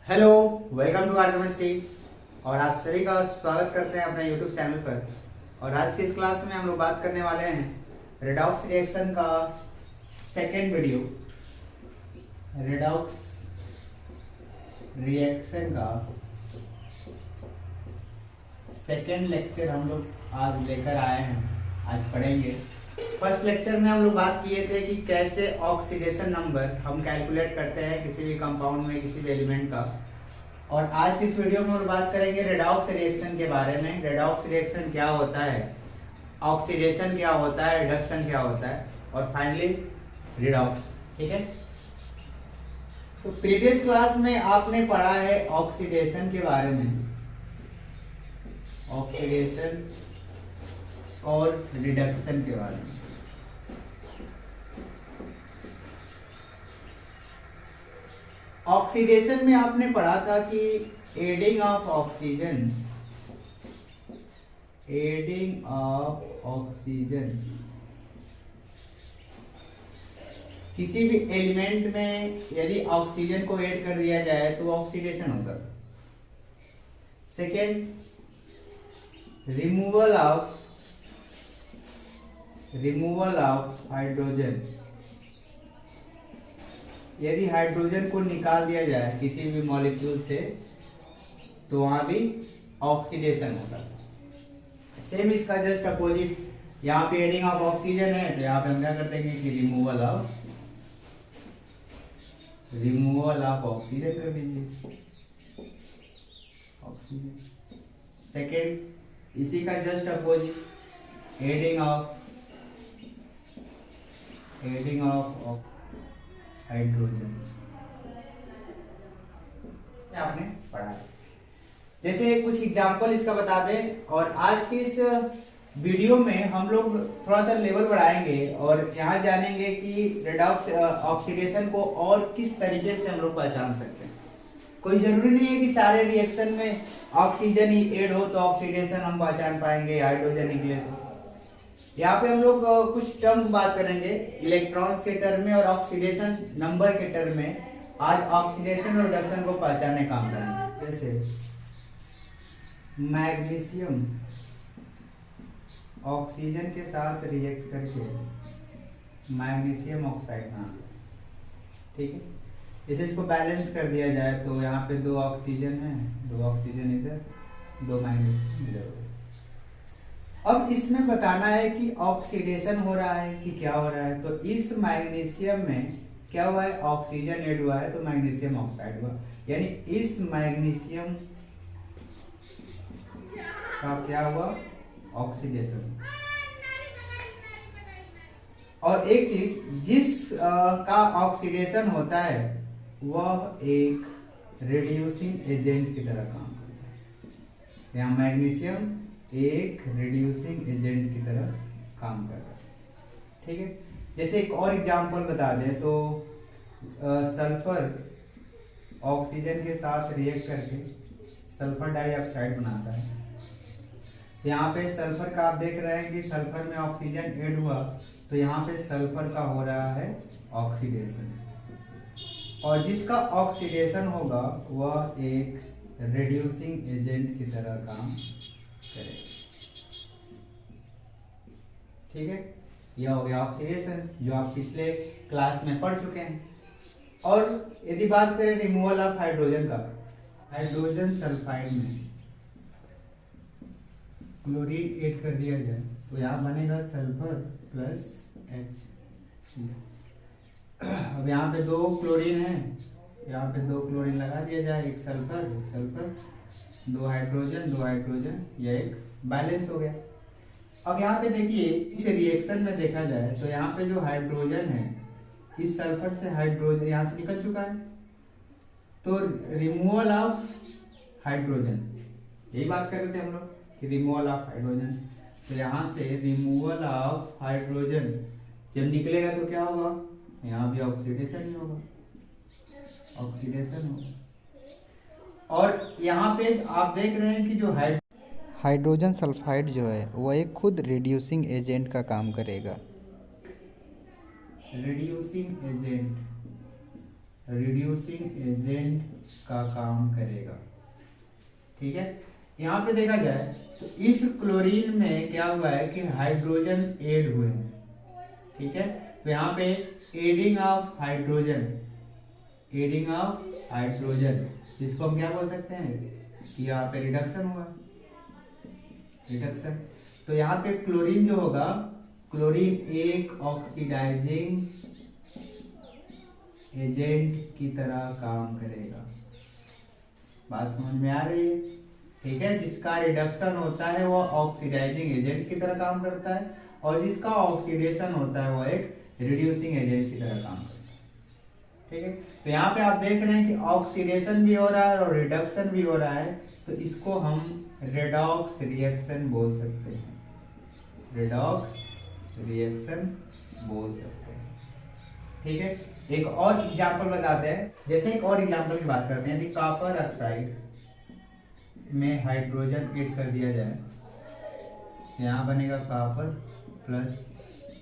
Hello, welcome to our chemistry. और आप सभी का स्वागत करते हैं अपने यूट्यूब चैनल पर। और आज की इस क्लास में हम लोग बात करने वाले हैं रेडॉक्स रिएक्शन का सेकेंड वीडियो। रेडॉक्स रिएक्शन का सेकेंड लेक्चर हम लोग आज लेकर आए हैं, आज पढ़ेंगे। फर्स्ट लेक्चर में हम लोग बात किए थे कि कैसे ऑक्सीडेशन नंबर हम कैलकुलेट करते हैं किसी भी कंपाउंड में, किसी भी एलिमेंट का। और आज की इस वीडियो में हम लोग बात करेंगे रेडॉक्स रिएक्शन के बारे में। रेडॉक्स रिएक्शन क्या होता है, ऑक्सीडेशन क्या होता है, रिडक्शन क्या होता है, और फाइनली रिडॉक्स। ठीक है, तो प्रीवियस क्लास में आपने पढ़ा है ऑक्सीडेशन के बारे में, ऑक्सीडेशन और रिडक्शन के बारे में। ऑक्सीडेशन में आपने पढ़ा था कि adding of oxygen, adding of oxygen किसी भी एलिमेंट में यदि ऑक्सीजन को ऐड कर दिया जाए तो ऑक्सीडेशन होगा। सेकेंड, रिमूवल ऑफ हाइड्रोजन, यदि हाइड्रोजन को निकाल दिया जाए किसी भी मॉलिक्यूल से तो वहां भी ऑक्सीडेशन होता है। सेम इसका जस्ट अपोजिट, यहाँ पे एडिंग ऑफ ऑक्सीजन है तो यहाँ पे हम क्या करते हैं कि रिमूवल ऑफ ऑक्सीजन कर दीजिए, ऑक्सीजन। सेकेंड, इसी का just opposite, adding of hydrogen, आपने पढ़ा है। जैसे कुछ एग्जांपल इसका बता दें। और आज की इस वीडियो में हम लोग थोड़ा सा लेवल बढ़ाएंगे और यहाँ जानेंगे कि रेडॉक्स ऑक्सीडेशन को और किस तरीके से हम लोग पहचान सकते हैं। कोई जरूरी नहीं है कि सारे रिएक्शन में ऑक्सीजन ही ऐड हो तो ऑक्सीडेशन हम पहचान पाएंगे, हाइड्रोजन निकले तो। यहाँ पे हम लोग कुछ टर्म बात करेंगे इलेक्ट्रॉन्स के टर्म में और ऑक्सीडेशन नंबर के टर्म में। आज ऑक्सीडेशन और रिडक्शन को पहचानने काम करेंगे। जैसे मैग्नीशियम ऑक्सीजन के साथ रिएक्ट करके मैग्नीशियम ऑक्साइड बनाता है। ठीक है, जैसे इसको बैलेंस कर दिया जाए तो यहाँ पे 2 ऑक्सीजन है, 2 ऑक्सीजन इधर, 2 मैग्नीशियम इधर। अब इसमें बताना है कि ऑक्सीडेशन हो रहा है कि क्या हो रहा है। तो इस मैग्नीशियम में क्या हुआ है, ऑक्सीजन ऐड हुआ है तो मैग्नीशियम ऑक्साइड हुआ, यानी इस मैग्नीशियम का क्या हुआ, ऑक्सीडेशन। और एक चीज, जिस का ऑक्सीडेशन होता है वह एक रिड्यूसिंग एजेंट की तरह काम करता है। यहाँ मैग्नीशियम एक रिड्यूसिंग एजेंट की तरह काम कर रहा है। ठीक है, जैसे एक और एग्जांपल बता दें तो सल्फर ऑक्सीजन के साथ रिएक्ट करके सल्फर डाइऑक्साइड बनाता है। यहाँ पे सल्फर का आप देख रहे हैं कि सल्फर में ऑक्सीजन ऐड हुआ तो यहाँ पे सल्फर का हो रहा है ऑक्सीडेशन, और जिसका ऑक्सीडेशन होगा वह एक रिड्यूसिंग एजेंट की तरह काम करेगा। ठीक है, यह हो गया ऑक्सीडेशन जो आप पिछले क्लास में पढ़ चुके हैं। और यदि बात करें रिमूवल ऑफ हाइड्रोजन का, हाइड्रोजन सल्फाइड में क्लोरीन ऐड कर दिया जाए तो यहाँ बनेगा सल्फर प्लस H। अब यहाँ पे 2 क्लोरीन है, यहाँ पे 2 क्लोरीन लगा दिया जाए, एक सल्फर, 2 हाइड्रोजन, यह एक बैलेंस हो गया। अब यहाँ पे देखिए इस रिएक्शन में देखा जाए तो यहाँ पे जो हाइड्रोजन है इस सल्फर से हाइड्रोजन यहाँ से निकल चुका है, तो रिमूवल ऑफ हाइड्रोजन, यही बात कर रहे थे हम लोग कि रिमूवल ऑफ हाइड्रोजन। तो यहाँ से रिमूवल ऑफ हाइड्रोजन जब निकलेगा तो क्या होगा, यहाँ भी ऑक्सीडेशन ही होगा, ऑक्सीडेशन होगा। और यहाँ पे आप देख रहे हैं कि जो हाइड्रोजन सल्फाइड जो है वह एक खुद रिड्यूसिंग एजेंट का काम करेगा। रिड्यूसिंग एजेंट, रिड्यूसिंग एजेंट का काम करेगा। ठीक है, यहाँ पे देखा जाए तो इस क्लोरीन में क्या हुआ है कि हाइड्रोजन ऐड हुए हैं। ठीक है, तो यहाँ पे एडिंग ऑफ हाइड्रोजन, जिसको हम क्या बोल सकते हैं कि यहाँ पे रिडक्शन हुआ, रिडक्शन। तो यहाँ पे क्लोरीन जो होगा, क्लोरीन एक ऑक्सीडाइजिंग एजेंट की तरह काम करेगा। बात समझ में आ रही है? ठीक है, जिसका रिडक्शन होता है वो ऑक्सीडाइजिंग एजेंट की तरह काम करता है, और जिसका ऑक्सीडेशन होता है वो एक रिड्यूसिंग एजेंट की तरह काम करता है। ठीक है, तो यहाँ पे आप देख रहे हैं कि ऑक्सीडेशन भी हो रहा है और रिडक्शन भी हो रहा है, तो इसको हम रेडॉक्स रिएक्शन बोल सकते हैं, रेडॉक्स रिएक्शन बोल सकते हैं। ठीक है, एक और एग्जांपल बताते हैं। जैसे एक और एग्जांपल की बात करते हैं, यदि कॉपर ऑक्साइड में हाइड्रोजन ऐड कर दिया जाए, यहाँ बनेगा कॉपर प्लस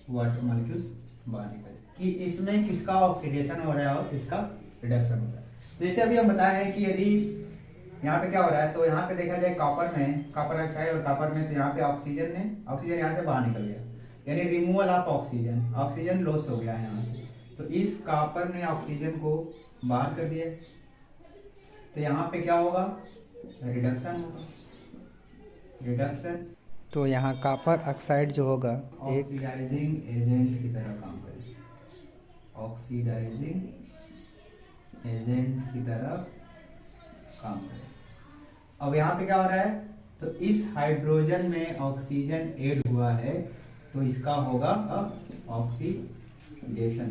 वाटर मॉलिक्यूल्स बाहर निकल, कि इसमें किसका ऑक्सीडेशन हो रहा है और किसका रिडक्शन हो रहा है। तो जैसे अभी हम बताया है कि यदि यहाँ पे क्या हो रहा है, तो यहाँ पे देखा जाए कॉपर में, कॉपर ऑक्साइड और कॉपर में, तो यहाँ पे ऑक्सीजन यहाँ से बाहर निकल गया, यानी removal of oxygen, oxygen loss हो गया है यहाँ से। तो इस कॉपर ने ऑक्सीजन को बाहर कर दिया, तो यहाँ पे क्या होगा, रिडक्शन होगा, रिडक्शन। तो यहाँ कॉपर ऑक्साइड जो होगा एक ऑक्सीडाइजिंग एजेंट की तरह काम करेगा, ऑक्सीडाइजिंग एजेंट की तरह काम करेगा। अब यहाँ पे क्या हो रहा है, तो इस हाइड्रोजन में ऑक्सीजन ऐड हुआ है, तो इसका होगा ऑक्सीडेशन।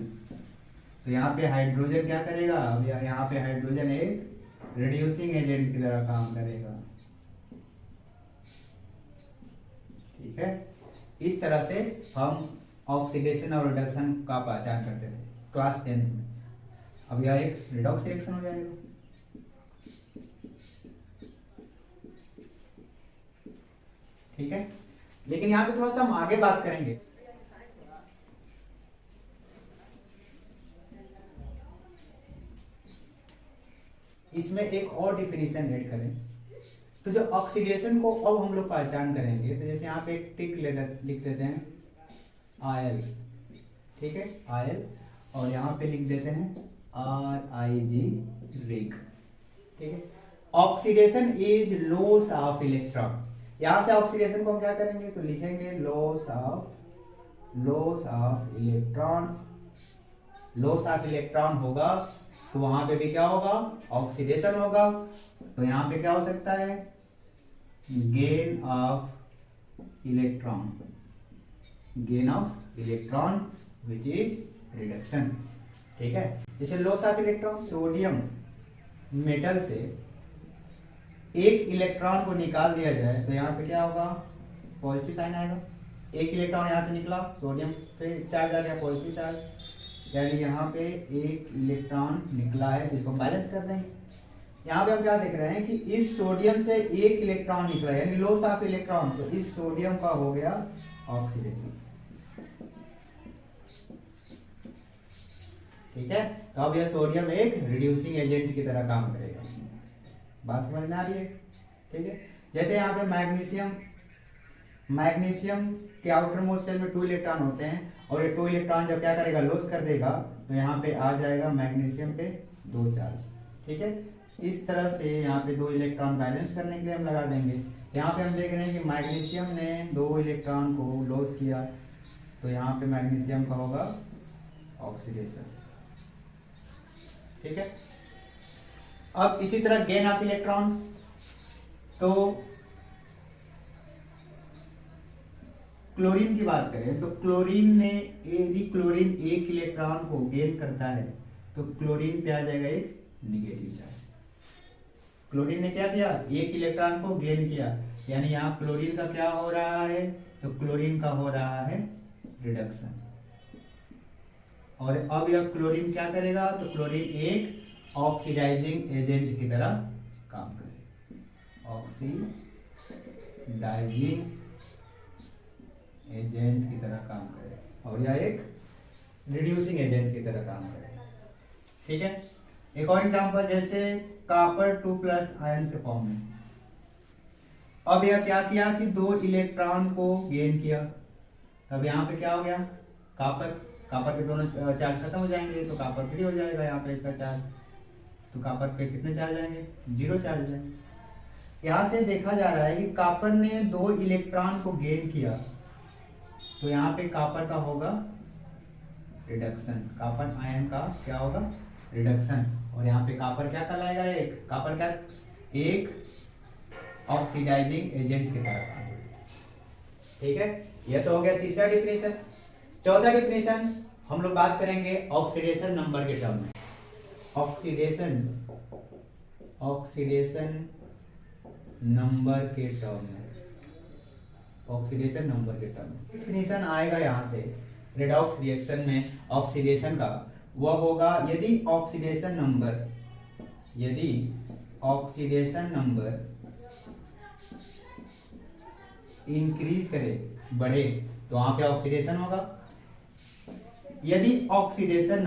तो यहाँ पे हाइड्रोजन क्या करेगा, अब यहाँ पे हाइड्रोजन एक रिड्यूसिंग एजेंट की तरह काम करेगा। ठीक है, इस तरह से हम ऑक्सीडेशन और रिडक्शन का पहचान करते थे क्लास 10th में। अब यह एक रिडॉक्स रिएक्शन हो जाएगा। ठीक है, लेकिन यहाँ पे थोड़ा सा हम आगे बात करेंगे। इसमें एक और डिफिनीशन ऐड करें, तो जो ऑक्सीडेशन को अब हम लोग पहचान करेंगे, तो जैसे यहाँ पे एक टिक लिख देते हैं आयल। ठीक है, आयल, और यहाँ पे लिख देते हैं RIG, रिग। ठीक है, oxidation is loss of electron. यहां से ऑक्सीडेशन को हम क्या करेंगे, तो लिखेंगे loss of electron. Loss of electron होगा तो वहां पे भी क्या होगा, ऑक्सीडेशन होगा। तो यहां पे क्या हो सकता है, gain of electron, which is reduction. ठीक है, जैसे loss of electron, sodium metal से एक इलेक्ट्रॉन को निकाल दिया जाए, तो यहाँ पे क्या होगा, पॉजिटिव साइन आएगा। एक इलेक्ट्रॉन यहाँ से निकला, सोडियम पे चार्ज आ गया, पॉजिटिव चार्ज, यानी यहाँ पे एक इलेक्ट्रॉन निकला है, तो इसको बैलेंस कर देंगे। यहाँ पे हम क्या देख रहे हैं कि इस सोडियम से एक इलेक्ट्रॉन निकला, यानी लॉस ऑफ इलेक्ट्रॉन, तो इस सोडियम का हो गया ऑक्सीडेशन। ठीक है, तो अब यह सोडियम एक रिड्यूसिंग एजेंट की तरह काम करेगा। बात समझ में आ रही है? ठीक है, जैसे यहाँ पे मैग्नीशियम के आउटर मोस्ट शेल में 2 इलेक्ट्रॉन होते हैं, और ये 2 इलेक्ट्रॉन जब क्या करेगा, लॉस कर देगा, तो यहाँ पे आ जाएगा मैग्नीशियम पे 2 चार्ज। ठीक है, इस तरह से यहाँ पे 2 इलेक्ट्रॉन बैलेंस करने के लिए हम लगा देंगे। यहाँ पे हम देख रहे हैं कि मैग्नीशियम ने 2 इलेक्ट्रॉन को लॉस किया, तो यहाँ पे मैग्नीशियम का होगा ऑक्सीडेशन। ठीक है, अब इसी तरह गेन ऑफ इलेक्ट्रॉन, तो क्लोरीन की बात करें तो क्लोरीन में यदि क्लोरीन एक इलेक्ट्रॉन को गेन करता है, तो क्लोरीन पे आ जाएगा एक निगेटिव चार्ज। क्लोरीन ने क्या किया, एक इलेक्ट्रॉन को गेन किया, यानी यहाँ क्लोरीन का क्या हो रहा है, तो क्लोरीन का हो रहा है रिडक्शन। और अब यह क्लोरीन क्या करेगा, तो क्लोरीन एक ऑक्सीडाइजिंग एजेंट की तरह काम करेगा, ऑक्सीडाइजिंग एजेंट की तरह काम करेगा, और यह एक रिड्यूसिंग एजेंट की तरह काम करेगा। ठीक है, एक और एग्जांपल जैसे कॉपर 2+ आयन के फॉर्म में। अब यह क्या किया कि 2 इलेक्ट्रॉन को गेन किया, तब यहाँ पे क्या हो गया, कॉपर के दोनों चार्ज खत्म हो जाएंगे तो कॉपर फ्री हो जाएगा यहाँ पे इसका चार्ज, तो कॉपर पे कितने चार्ज आएंगे, 0 चार्ज आएंगे। यहाँ से देखा जा रहा है कि कॉपर ने 2 इलेक्ट्रॉन को गेन किया, तो यहाँ पे कॉपर का होगा रिडक्शन, कॉपर आयन का क्या होगा, रिडक्शन। और यहाँ पे कॉपर क्या कहलाएगा, एक ऑक्सीडाइजिंग एजेंट की तरह काम करेगा। ठीक है, यह तो हो गया तीसरा डिफिनेशन। चौथा डिफिनेशन हम लोग बात करेंगे ऑक्सीडेशन नंबर के टर्म में। ऑक्सीडेशन नंबर के टर्म में, ऑक्सीडेशन नंबर के टर्म में डिफिनेशन आएगा यहाँ से रेडॉक्स रिएक्शन में ऑक्सीडेशन का, वह होगा यदि ऑक्सीडेशन नंबर इंक्रीज करे, बढ़े, तो वहां पे ऑक्सीडेशन होगा। यदि ऑक्सीडेशन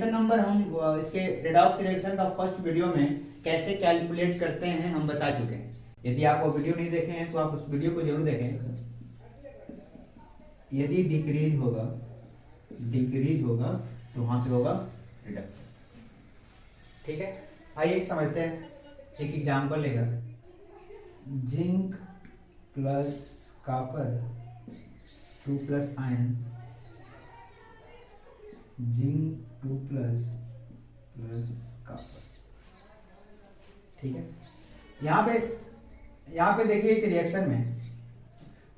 नंबर हम इसके रेडॉक्स रिएक्शन का फर्स्ट वीडियो में कैसे कैलकुलेट करते हैं हम बता चुके हैं। यदि आप वो वीडियो नहीं देखे हैं तो आप उस वीडियो को जरूर देखें। यदि डिक्रीज होगा तो वहां पे होगा रिडक्शन। ठीक है, आइए एक समझते हैं, एक एग्जांपल लेगा, zinc plus copper 2+ ion, zinc 2+ copper. ठीक है, यहाँ पे देखिए इस रिएक्शन में,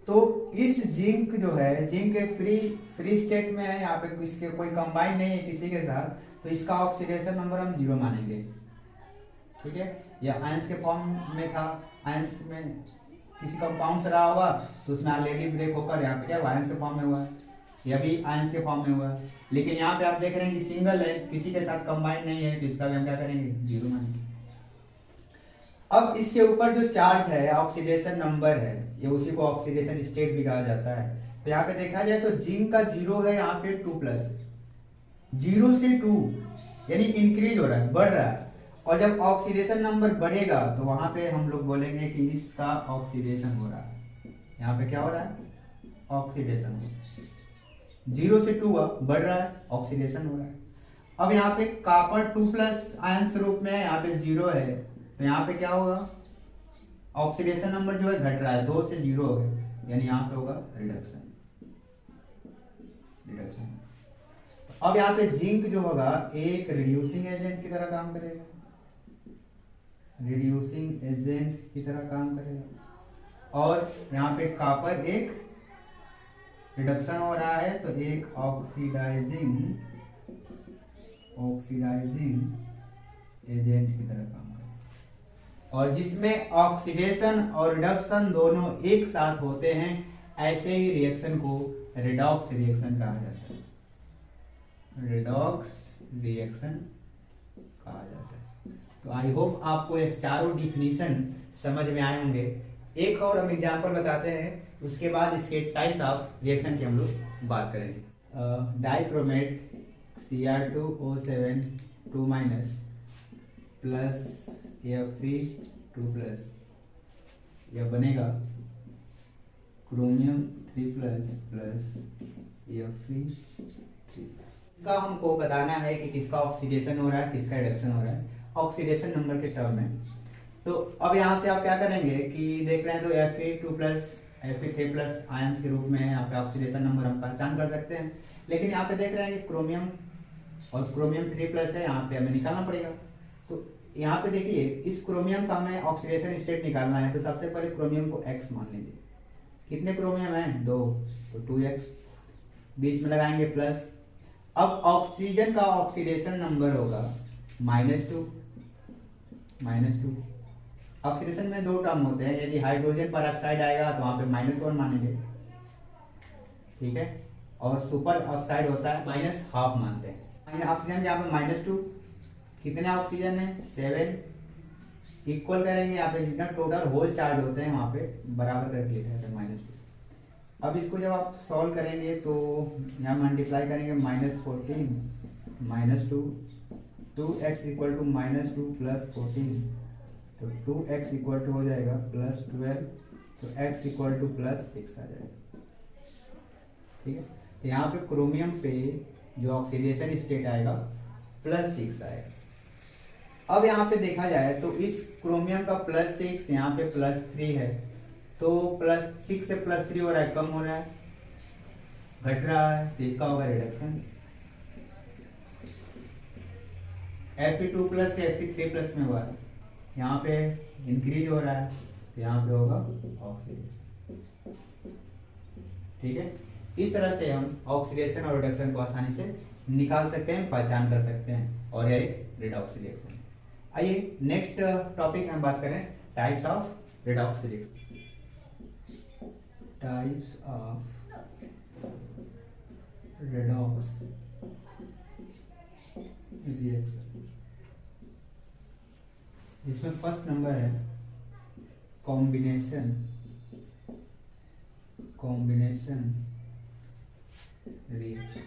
तो इस जिंक जो है, जिंक एक फ्री स्टेट में है, यहाँ पे इसके कोई कंबाइन नहीं है किसी के साथ, तो इसका ऑक्सीडेशन नंबर हम 0 मानेंगे। ठीक है, या आयंस के फॉर्म में था, आयंस में किसी कंपाउंड से रहा होगा तो उसमें ऑलरेडी ब्रेक होकर यहाँ पे क्या आयंस के फॉर्म में हुआ है, यह भी आयंस के फॉर्म में हुआ है। लेकिन यहाँ पे आप देख रहे हैं कि सिंगल है, किसी के साथ कंबाइन नहीं है, तो इसका भी हम क्या करेंगे, 0 मानेंगे। अब इसके ऊपर जो चार्ज है, ऑक्सीडेशन नंबर है, ये उसी को ऑक्सीडेशन स्टेट भी कहा जाता है। तो यहाँ पे देखा जाए तो जिंक का 0 है, यहाँ पे 2+, 0 से 2 यानी इंक्रीज हो रहा है, बढ़ रहा है। और जब ऑक्सीडेशन नंबर बढ़ेगा तो वहां पे हम लोग बोलेंगे कि इसका ऑक्सीडेशन हो रहा है। यहाँ पे क्या हो रहा है, ऑक्सीडेशन हो रहा है। 0 से 2 बढ़ रहा है, ऑक्सीडेशन हो रहा है। अब यहाँ पे कॉपर 2+ आयन रूप में है, यहाँ पे 0 है, तो यहाँ पे क्या होगा, ऑक्सीडेशन नंबर जो है घट रहा है, 2 से 0 हो गया, यानी यहाँ पे होगा रिडक्शन। अब यहाँ पे जिंक जो होगा एक रिड्यूसिंग एजेंट की तरह काम करेगा, रिड्यूसिंग एजेंट की तरह काम करेगा। और यहाँ पे कॉपर एक रिडक्शन हो रहा है, तो एक ऑक्सीडाइजिंग एजेंट की तरह काम करेगा। और जिसमें ऑक्सीडेशन और रिडक्शन दोनों एक साथ होते हैं, ऐसे ही रिएक्शन को रेडॉक्स रिएक्शन कहा जाता है, रेडॉक्स रिएक्शन कहा जाता है। तो आई होप आपको ये चारों डिफिनीशन समझ में आए होंगे। एक और हम एग्जांपल बताते हैं, उसके बाद इसके टाइप्स ऑफ रिएक्शन की हम लोग बात करेंगे। डाइक्रोमेट Cr2O7 2- प्लस Fe2+, यह बनेगा क्रोमियम 3+ प्लस Fe3+। इसका हमको बताना है कि किसका ऑक्सीडेशन हो रहा है, किसका रिडक्शन हो रहा है, ऑक्सीडेशन नंबर के टर्म में। तो अब यहाँ से आप क्या करेंगे कि देख रहे हैं तो Fe2+, Fe3+ आयंस के रूप में यहाँ पे ऑक्सीडेशन नंबर हम पहचान कर सकते हैं। लेकिन यहाँ पे देख रहे हैं कि क्रोमियम और क्रोमियम 3+ है, यहाँ पे हमें निकालना पड़ेगा। तो यहाँ पे देखिए इस क्रोमियम का हमें ऑक्सीडेशन स्टेट निकालना है, तो सबसे पहले क्रोमियम को X मान लीजिए। कितने क्रोमियम है, 2, तो 2X, बीच में लगाएंगे प्लस। अब ऑक्सीजन का ऑक्सीडेशन नंबर होगा -2। ऑक्सीडेशन में 2 टर्म होते हैं, यदि हाइड्रोजन पर ऑक्साइड आएगा तो वहां पे -1 मानेंगे, ठीक है, और सुपर ऑक्साइड होता है -½ मानते हैं। ऑक्सीजन यहाँ पे -2, कितने ऑक्सीजन है, 7, इक्वल करेंगे यहाँ पे जितना टोटल होल चार्ज होते हैं वहां पे बराबर करके लिखा है -2। अब इसको जब आप सॉल्व करेंगे तो यहाँ मल्टीप्लाई करेंगे -14 -2, 2x इक्वल टू -2 प्लस 14, तो 2x इक्वल टू हो जाएगा +12, तो x इक्वल टू +6 आ जाएगा। ठीक है, तो यहाँ पे क्रोमियम पे जो ऑक्सीडेशन स्टेट आएगा +6 आएगा। अब यहाँ पे देखा जाए तो इस क्रोमियम का +6 यहाँ पे +3 है, तो +6 से +3 हो रहा है, कम हो रहा है, घट रहा है, तो इसका होगा रिडक्शन। Fe2+ से Fe3+ में हुआ है, यहाँ पे इंक्रीज हो रहा है, तो यहाँ पे होगा ऑक्सीडेशन। ठीक है, इस तरह से हम ऑक्सीडेशन और रिडक्शन को आसानी से निकाल सकते हैं, पहचान कर सकते हैं, और यह एक रिडॉक्स रिएक्शन है। आइए नेक्स्ट टॉपिक हम बात करें types of redox reaction. Types of redox reaction, जिसमें फर्स्ट नंबर है कॉम्बिनेशन रिएक्शन।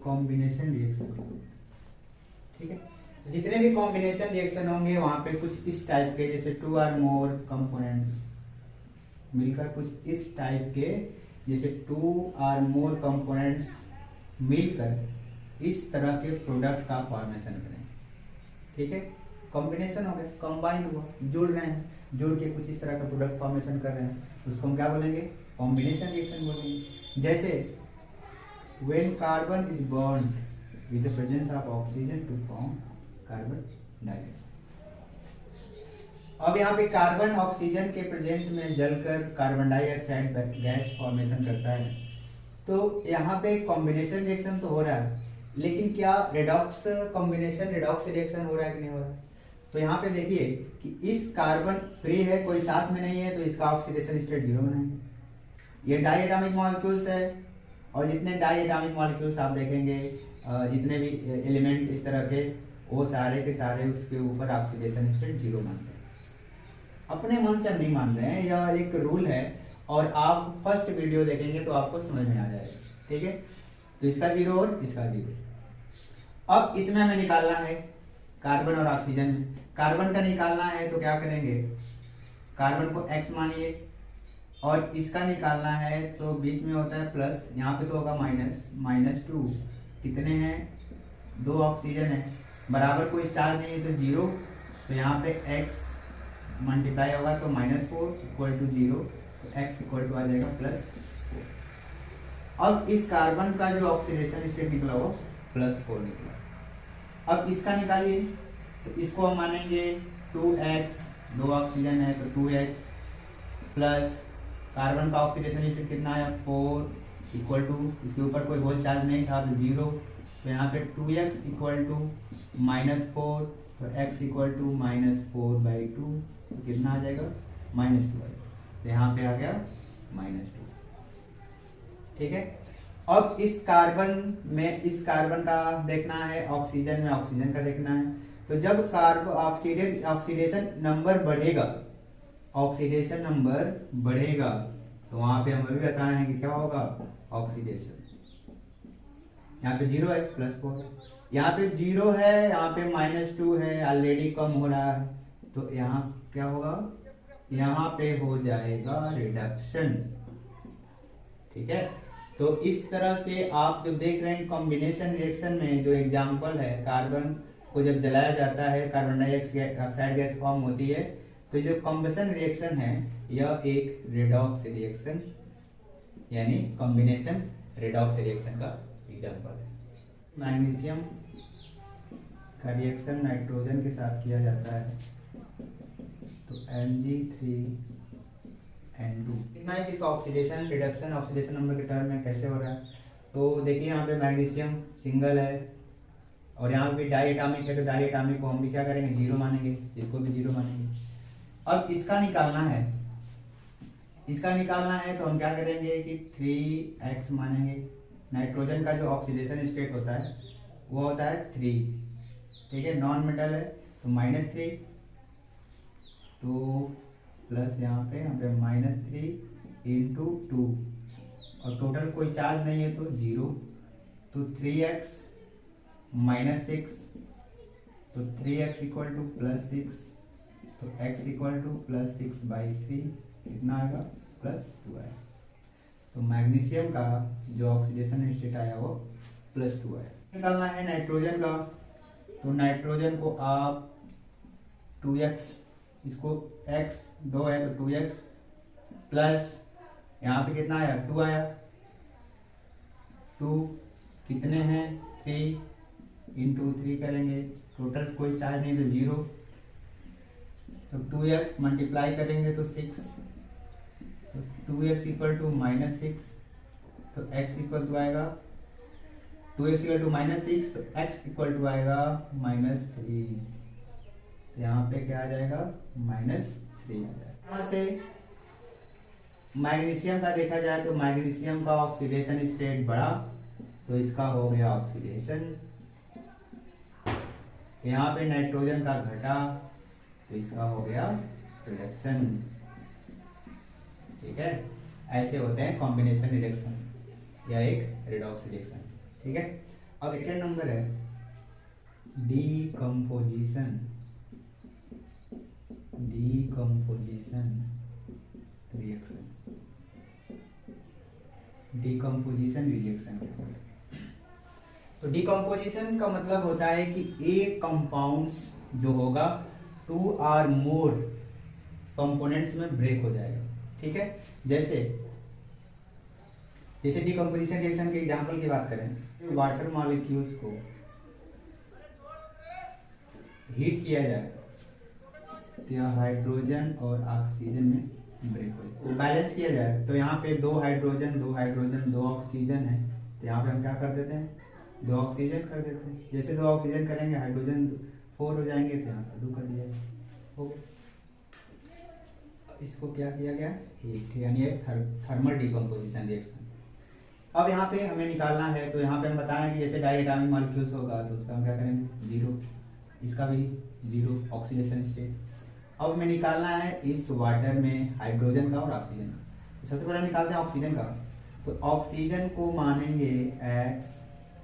कॉम्बिनेशन रिएक्शन, ठीक है, जितने भी कॉम्बिनेशन रिएक्शन होंगे वहां पे कुछ इस टाइप के, जैसे 2 और मोर कंपोनेंट्स मिलकर कुछ इस टाइप के, जैसे 2 और मोर कंपोनेंट्स मिलकर इस तरह के प्रोडक्ट का फॉर्मेशन करें। ठीक है, कॉम्बिनेशन हो गया, कंबाइन हुआ, जुड़ रहे हैं, जुड़ के कुछ इस तरह का प्रोडक्ट फॉर्मेशन कर रहे हैं, उसको हम क्या बोलेंगे, कॉम्बिनेशन रिएक्शन बोलेंगे। जैसे when carbon is bond with the presence of oxygen to form carbon dioxide. अब यहाँ पे कार्बन ऑक्सीजन के प्रेजेंट में जलकर कार्बन डाइऑक्साइड गैस फॉर्मेशन करता है, तो यहाँ पे कॉम्बिनेशन रिएक्शन तो हो रहा है, लेकिन क्या रिडॉक्स कॉम्बिनेशन रिडॉक्स रिएक्शन हो रहा है कि नहीं हो रहा है? तो यहाँ पे देखिए कि इस कार्बन फ्री है, कोई साथ में नहीं है, तो इसका ऑक्सीडेशन स्टेट 0 बनाएंगे। ये डाइएटॉमिक मॉलिक्यूल्स है, और जितने डाइएटॉमिक मॉलिक्यूल्स आप देखेंगे, जितने भी एलिमेंट इस तरह के, वो सारे के सारे उसके ऊपर ऑक्सीडेशन स्टेट 0 मानते हैं। अपने मन से हम नहीं मान रहे हैं, यह एक रूल है, और आप फर्स्ट वीडियो देखेंगे तो आपको समझ में आ जाएगा। ठीक है, तो इसका 0 और इसका 0। अब इसमें हमें निकालना है कार्बन और ऑक्सीजन में, कार्बन का निकालना है तो क्या करेंगे, कार्बन को x मानिए, और इसका निकालना है तो बीच में होता है प्लस, यहाँ पे तो होगा -2, कितने हैं, 2 ऑक्सीजन है, बराबर कोई चार्ज नहीं है तो 0, तो यहाँ पे x मल्टीप्लाई होगा तो -4 इक्वल टू 0, तो x इक्वल टू आ जाएगा +4। अब इस कार्बन का जो ऑक्सीडेशन स्टेट निकला वो +4 निकला। अब इसका निकालिए, तो इसको हम मानेंगे 2x, 2 ऑक्सीजन है तो 2x, प्लस कार्बन का ऑक्सीडेशन स्टेट कितना है 4 इक्वल टू, इसके ऊपर कोई होल चार्ज नहीं था तो 0, तो यहाँ पे 2x इक्वल टू -4, तो x इक्वल टू -4/2, तो कितना आ जाएगा -2 आ जाएगा, तो यहाँ पे आ गया -2। ठीक है, अब इस कार्बन का देखना है, ऑक्सीजन में ऑक्सीजन का देखना है, तो जब ऑक्सीडेशन नंबर बढ़ेगा, तो वहां पे हम अभी बताए हैं कि क्या होगा, ऑक्सीडेशन। यहाँ पे 0 है, +4, यहाँ पे 0 है, यहाँ पे -2 है, ऑलरेडी कम हो रहा है, तो यहाँ क्या होगा, यहाँ पे हो जाएगा रिडक्शन। ठीक है, तो इस तरह से आप जो देख रहे हैं कॉम्बिनेशन रिएक्शन में जो एग्जांपल है, कार्बन को जब जलाया जाता है, कार्बन डाइऑक्साइड गैस फॉर्म होती है, तो जो कॉम्बिनेशन रिएक्शन है यह एक रिडॉक्स रिएक्शन यानी कॉम्बिनेशन रिडॉक्स रिएक्शन का एग्जांपल है। मैग्नीशियम का रिएक्शन नाइट्रोजन के साथ किया जाता है, तो Mg3 N2 इतना है कि इसका ऑक्सीडेशन रिडक्शन ऑक्सीडेशन नंबर के टर्म में कैसे हो रहा है। तो देखिए यहाँ पे मैग्नीशियम सिंगल है और यहाँ पे डाई एटॉमिक है, तो डाई एटॉमिक को हम भी क्या करेंगे 0 मानेंगे, इसको भी 0 मानेंगे। अब इसका निकालना है तो हम क्या करेंगे कि 3x मानेंगे। नाइट्रोजन का जो ऑक्सीडेशन स्टेट होता है वो होता है 3, ठीक है, नॉन मेटल है तो -3, तो प्लस यहाँ पे -3 × 2 और टोटल कोई चार्ज नहीं है तो 0, तो 3x माइनस 6, तो 3x इक्वल टू प्लस 6, तो x इक्वल टू प्लस 6/3 कितना आएगा, +2 आएगा। तो मैग्नीशियम का जो ऑक्सीडेशन स्टेट आया वो +2 आया। निकालना है नाइट्रोजन का, तो नाइट्रोजन को आप 2x, इसको x 2 है तो 2x प्लस यहाँ पे कितना आया, 2 आया, 2 कितने हैं 3 इंटू 3 करेंगे, टोटल कोई चार्ज नहीं तो 0, तो 2x मल्टीप्लाई करेंगे तो 6, तो 2x इक्वल टू -6, तो x इक्वल टू आएगा 2x इक्वल टू -6, तो x इक्वल टू आएगा -3, तो यहाँ पे क्या आ जाएगा, -3 आ जाएगा। यहाँ से मैग्नीशियम का देखा जाए तो मैग्नीशियम का ऑक्सीडेशन स्टेट बढ़ा तो इसका हो गया ऑक्सीडेशन। यहाँ पे नाइट्रोजन का घटा तो इसका हो गया रिडक्शन। ठीक है, ऐसे होते हैं कॉम्बिनेशन रिडक्शन या एक रिडॉक्स रिएक्शन। ठीक है, अब सेकेंड नंबर है decomposition. Decomposition reaction, decomposition reaction. तो डीकम्पोजिशन का मतलब होता है कि एक कंपाउंड्स जो होगा 2 और मोर कंपोनेंट्स में ब्रेक हो जाएगा। ठीक है, जैसे डीकम्पोजिशन रिएक्शन के एग्जांपल की बात करें, वाटर मॉलिक्यूल्स को हीट किया जाए तो यह हाइड्रोजन और ऑक्सीजन में ब्रेक हो, बैलेंस किया जाए तो यहाँ पे 2 हाइड्रोजन 2 ऑक्सीजन है, तो यहाँ पे हम क्या कर देते हैं, 2 ऑक्सीजन कर देते हैं। जैसे 2 ऑक्सीजन करेंगे हाइड्रोजन 4 हो जाएंगे, तो यहाँ पर 2 कर दिया हो गया। इसको क्या किया गया, हीट, यानी एक थर्मल डीकम्पोजिशन रिएक्शन। अब यहाँ पे हमें निकालना है, तो यहाँ पे हम बताएं कि जैसे डायटोमिक मॉलिक्यूल्स होगा तो उसका हम क्या करेंगे 0, इसका भी 0 ऑक्सीडेशन स्टेट। अब हमें निकालना है इस वाटर में हाइड्रोजन का और ऑक्सीजन का। सबसे पहले निकालते हैं ऑक्सीजन का, तो ऑक्सीजन को मानेंगे x,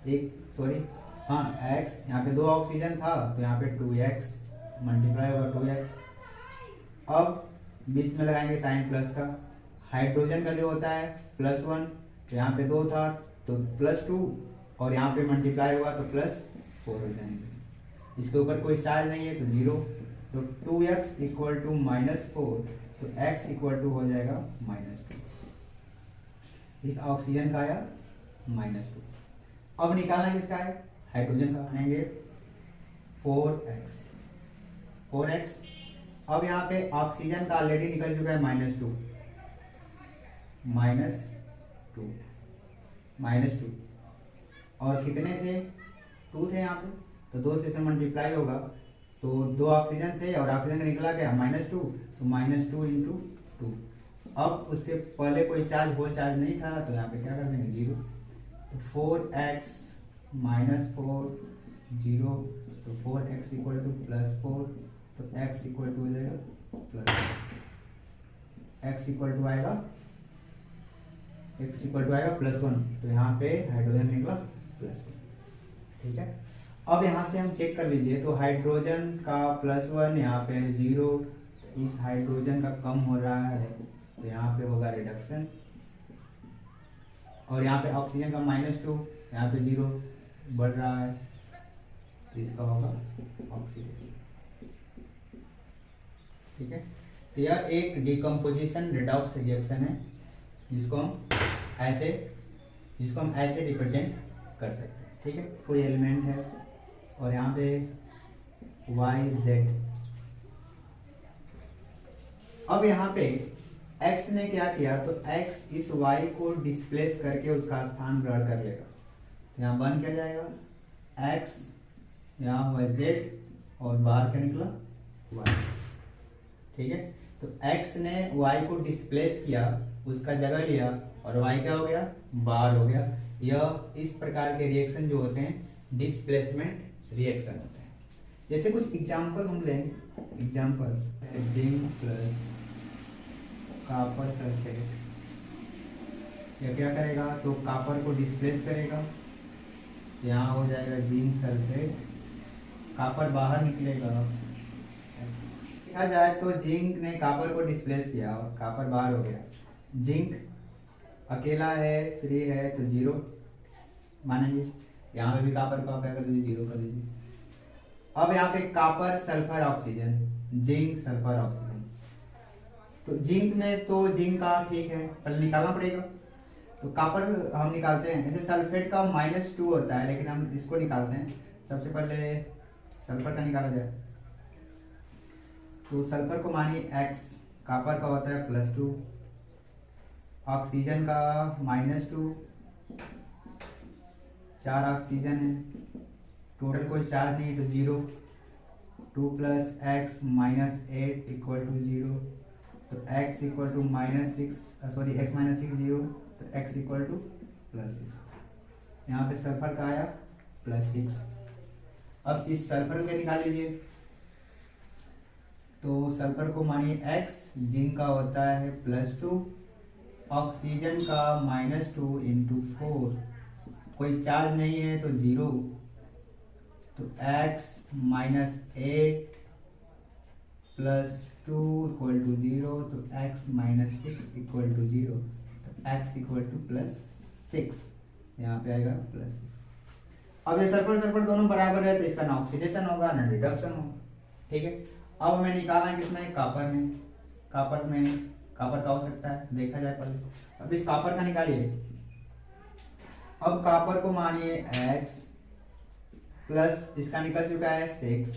x, यहाँ पे 2 ऑक्सीजन था तो यहाँ पे 2x मल्टीप्लाई होगा 2x। अब बीच में लगाएंगे साइन प्लस का, हाइड्रोजन का जो होता है +1, तो यहाँ पे 2 था तो +2, और यहाँ पे मल्टीप्लाई हुआ तो +4 हो जाएंगे। इसके ऊपर कोई चार्ज नहीं है तो 0, तो 2x इक्वल टू -4, तो x इक्वल टू हो जाएगा -2। इस ऑक्सीजन का आया -2। अब निकालना किसका है, हाइड्रोजन का, आएंगे 4x। अब यहाँ पे ऑक्सीजन का ऑलरेडी निकल चुका है -2, -2 और कितने थे, 2 थे यहाँ पे, तो 2 से मल्टीप्लाई होगा तो 2 ऑक्सीजन थे और ऑक्सीजन का निकला गया -2, तो -2 इंटू 2। अब उसके पहले कोई चार्ज होल चार्ज नहीं था तो यहाँ पे क्या कर देंगे 0, तो 4x -4 0, तो 4x इक्वल टू +4, तो x इक्वल टू हो जाएगा x इक्वल टू आएगा +1, तो यहाँ पे हाइड्रोजन निकला +1। ठीक है, अब यहाँ से हम चेक कर लीजिए, तो हाइड्रोजन का +1 यहाँ पे 0, इस हाइड्रोजन का कम हो रहा है तो यहाँ पे होगा रिडक्शन, और यहाँ पे ऑक्सीजन का -2, यहाँ पे 0 बढ़ रहा है तो इसका होगा ऑक्सीडेशन। ठीक है, तो यह एक डीकम्पोजिशन रिडॉक्स रिएक्शन है जिसको हम ऐसे रिप्रेजेंट कर सकते हैं। ठीक है, कोई एलिमेंट है और यहाँ पे YZ। अब यहाँ पे X ने क्या किया, तो X इस Y को डिस्प्लेस करके उसका स्थान ग्रहण कर लेगा, तो यहाँ बन क्या जाएगा X, यहाँ हुआ Z और बाहर क्या निकला Y। ठीक है, तो X ने Y को डिस्प्लेस किया, उसका जगह लिया और Y क्या हो गया, बाहर हो गया। यह इस प्रकार के रिएक्शन जो होते हैं डिस्प्लेसमेंट रिएक्शन होते हैं। जैसे कुछ एग्जांपल हम लेंगे, example zinc plus copper sulphate, यह क्या करेगा, तो कॉपर को डिस्प्लेस करेगा यहाँ हो जाएगा जिंक सल्फेट, कॉपर बाहर निकलेगा। देखा जाए तो जिंक ने कॉपर को डिस्प्लेस किया और कॉपर बाहर हो गया। जिंक अकेला है, फ्री है, तो जीरो मानेंगे। यहाँ पे भी कॉपर को आप क्या कर दीजिए, जीरो कर दीजिए। अब यहाँ पे copper sulphur oxygen, zinc sulphur oxygen, तो जिंक में तो जिंक का ठीक है, पहले निकालना पड़ेगा। तो कॉपर हम निकालते हैं, ऐसे सल्फेट का -2 होता है, लेकिन हम इसको निकालते हैं। सबसे पहले सल्फर का निकाला जाए, तो सल्फर को मानिए x, कॉपर का होता है +2, ऑक्सीजन का -2, 4 ऑक्सीजन है, टोटल कोई चार्ज नहीं तो 0, 2 + x - 8 = 0, तो x = -6, सॉरी x - 6 0, तो x = +6। यहाँ पे सल्फर का आया +6। अब इस सल्फर को निकाल लीजिए, तो सल्फर को मानिए x, जिंक का होता है +2, ऑक्सीजन का -2 × 4, कोई चार्ज नहीं है तो 0, तो x - 8 + 2 = 0, तो x - 6 = 0, तो x = +6, यहाँ पे आएगा +6। अब ये सल्फर सल्फर दोनों बराबर है, तो इसका ना ऑक्सीडेशन होगा ना रिडक्शन होगा। ठीक है, अब हमें निकालना है किसमें, कॉपर में। कॉपर का हो सकता है, देखा जाए पहले। अब इस कॉपर का निकालिए। अब कॉपर को मानिए x, प्लस इसका निकल चुका है 6,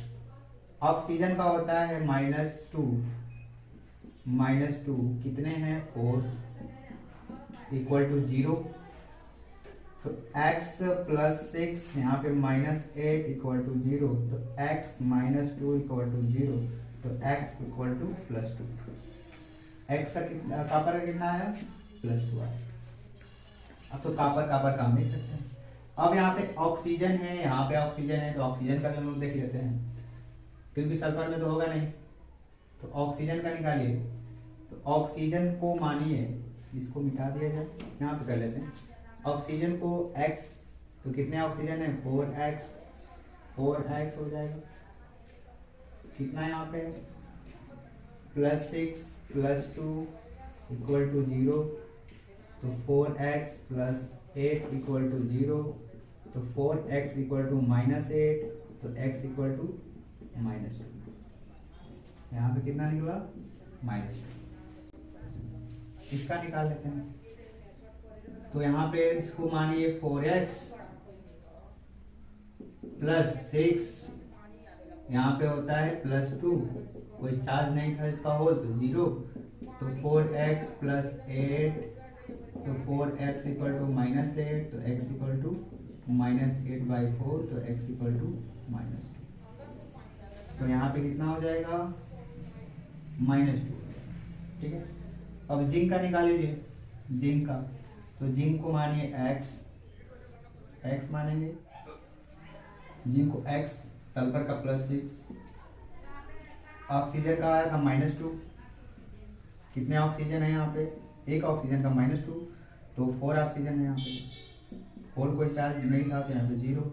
ऑक्सीजन का होता है -2, कितने हैं 4, = 0, तो x + 6, यहाँ पे -8 = 0, तो x - 2 = 0, तो x = +2। x का कितना, कॉपर का कितना आया, +2 आया। अब तो कॉपर का हम देख सकते हैं। अब यहाँ पे ऑक्सीजन है, यहाँ पे ऑक्सीजन है, तो ऑक्सीजन का भी हम लोग देख लेते हैं, क्योंकि सल्फर में तो होगा नहीं। तो ऑक्सीजन का निकालिए, तो ऑक्सीजन को मानिए, इसको मिटा दिया जाए, यहाँ पे कर लेते हैं। ऑक्सीजन को x, तो कितने ऑक्सीजन है, 4x हो जाएगा। कितना यहाँ पे +6 + 2 = 0, तो 4x + 8 = 0, तो 4x = -8, तो x = -2। यहाँ पे कितना निकला, -2। इसका निकाल लेते हैं, तो यहाँ पे इसको मानिए 4x + 6, यहाँ पे होता है +2, कोई चार्ज नहीं था इसका होल, तो 0, तो 4x + 8, तो 4x = -8, तो x = -8/4, तो x = -2। तो यहाँ पे कितना हो जाएगा, -2। ठीक है, अब जिंक का निकाल लीजिए, जिंक का, तो जिंक को मानिए x मानेंगे, जिंक को x, सल्फर का +6, ऑक्सीजन का आया था -2, कितने ऑक्सीजन है यहाँ पे, एक ऑक्सीजन का -2, तो 4 ऑक्सीजन है यहाँ पे, 4 कोई चार्ज नहीं था, तो यहाँ पे 0।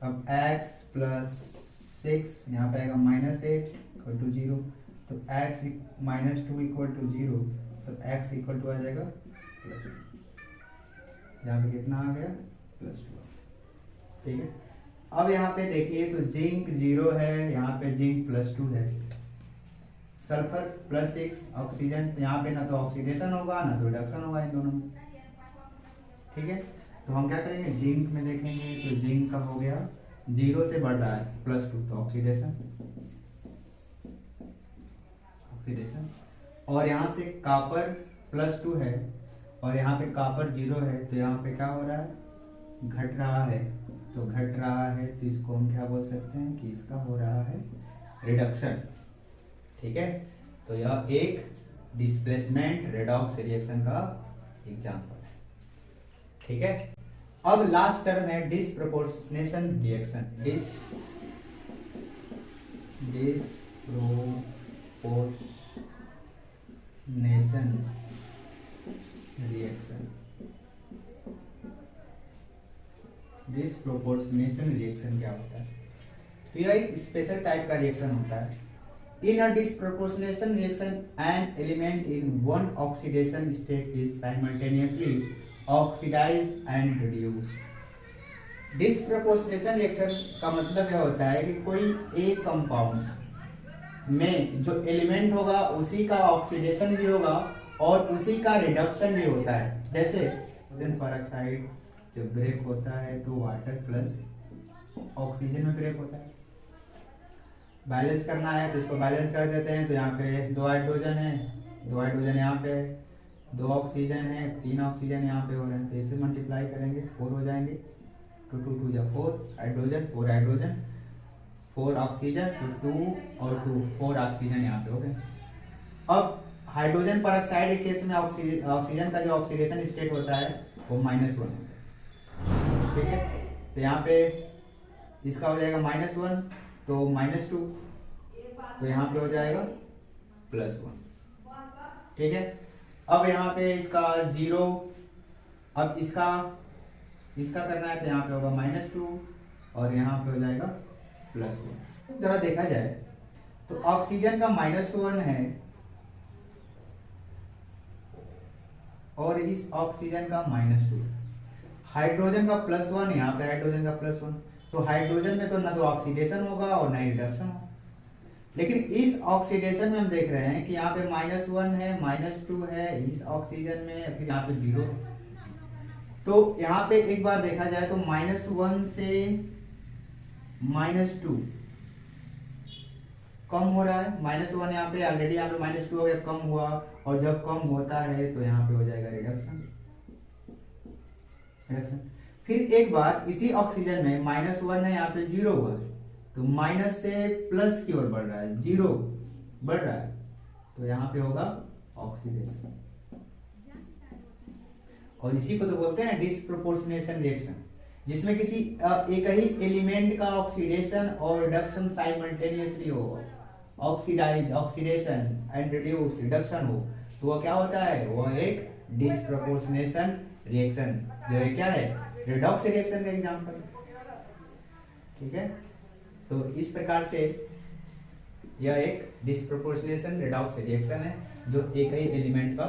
अब x + 6, यहाँ पे आएगा -8 = 0, तो x - 2 = 0, तो x = आ जाएगा +2। यहाँ पे कितना आ गया, +2। ठीक है, अब यहाँ पे देखिए, तो जिंक 0 है, यहाँ पे जिंक +2 है, सल्फर +6, ऑक्सीजन, तो यहाँ पे ना तो ऑक्सीडेशन होगा ना तो रिडक्शन होगा इन दोनों में। ठीक है, तो हम क्या करेंगे, जिंक में देखेंगे, तो जिंक का हो गया 0 से बढ़ रहा है +2, तो ऑक्सीडेशन, और यहाँ से कॉपर +2 है, और यहाँ पे कॉपर 0 है, तो यहाँ पे क्या हो रहा है, घट रहा है, तो घट रहा है, तो इसको हम क्या बोल सकते हैं कि इसका हो रहा है रिडक्शन। ठीक है, तो यह एक डिस्प्लेसमेंट रेडॉक्स रिएक्शन का एग्जांपल है। ठीक है, अब लास्ट टर्म है disproportionation reaction. Disproportionation reaction, disproportionation reaction क्या होता है? तो यह एक स्पेशल टाइप का रिएक्शन होता है। In a disproportionation reaction an element in one oxidation state is simultaneously oxidized and reduced. Disproportionation reaction का मतलब यह होता है कि कोई एक कंपाउंड में जो एलिमेंट होगा उसी का ऑक्सीडेशन भी होगा और उसी का रिडक्शन भी होता है। जैसे हाइड्रोजन पेरोक्साइड जब ब्रेक होता है तो वाटर प्लस ऑक्सीजन में ब्रेक होता है। बैलेंस करना है तो इसको बैलेंस कर देते हैं, तो यहाँ पे 2 हाइड्रोजन है, 2 हाइड्रोजन यहाँ पे है, 2 ऑक्सीजन है, 3 ऑक्सीजन यहाँ पे हो रहे हैं, तो इसे मल्टीप्लाई करेंगे 4 हो जाएंगे। 2 2 2 4 हाइड्रोजन, 4 हाइड्रोजन, 4 ऑक्सीजन, 2 और 2 4 ऑक्सीजन यहाँ पे हो गए। अब हाइड्रोजन पेरोक्साइड के केस में ऑक्सीजन का जो ऑक्सीडेशन स्टेट होता है वो -1 होता है, ठीक है। तो यहाँ पे इसका हो जाएगा -1 तो -2, तो यहाँ पे हो जाएगा +1, ठीक है। अब यहाँ पे इसका 0, अब इसका करना है तो यहाँ पे होगा -2 और यहाँ पे हो जाएगा +1। जरा देखा जाए तो ऑक्सीजन का -1 है और इस ऑक्सीजन का -2, हाइड्रोजन का +1, यहाँ पे हाइड्रोजन का +1, तो हाइड्रोजन में तो ना तो ऑक्सीडेशन होगा और ना ही रिडक्शन होगा। लेकिन इस ऑक्सीडेशन में हम देख रहे हैं कि यहाँ पे -1 है, -2 है इस ऑक्सीजन में, फिर यहाँ पे 0 है। तो यहाँ पे एक बार देखा जाए तो -1 से -2 कम हो रहा है। -1 यहाँ पे ऑलरेडी यहाँ पे -2 हो गया, कम हुआ, और जब कम होता है तो यहाँ पे हो जाएगा रिडक्शन। फिर एक बार इसी ऑक्सीजन में -1 है, यहाँ पे 0 हुआ है, तो माइनस से प्लस की ओर बढ़ रहा है, 0 बढ़ रहा है, तो यहाँ पे होगा ऑक्सीडेशन। और इसी को तो बोलते हैं डिसप्रोपोर्शनेशन रिएक्शन, जिसमें किसी एक ही एलिमेंट का ऑक्सीडेशन और रिडक्शन साइमल्टेनियसली हो, ऑक्सीडेशन एंड रिड्यूस रिडक्शन हो, तो वो क्या होता है? वो एक डिसप्रोपोर्शनेशन रिएक्शन, जो है क्या है? रिडॉक्स रिएक्शन का एग्जांपल, ठीक है। तो इस प्रकार से यह एक डिसप्रोपोर्शनेशन रिडॉक्स रिएक्शन है, जो एक ही एलिमेंट का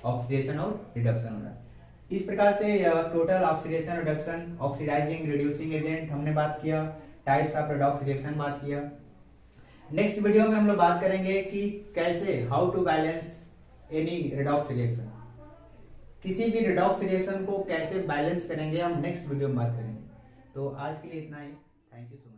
ऑक्सीडेशन और रिडक्शन हो रहा है। इस प्रकार से यह total oxidation reduction, oxidizing reducing agent हमने बात किया, टाइप्स ऑफ रिडॉक्स रिएक्शन बात किया। नेक्स्ट वीडियो में हम लोग बात करेंगे कि कैसे, how to balance any redox reaction, किसी भी रिडॉक्स रिएक्शन को कैसे बैलेंस करेंगे, हम नेक्स्ट वीडियो में बात करेंगे। तो आज के लिए इतना ही, थैंक यू सो मच।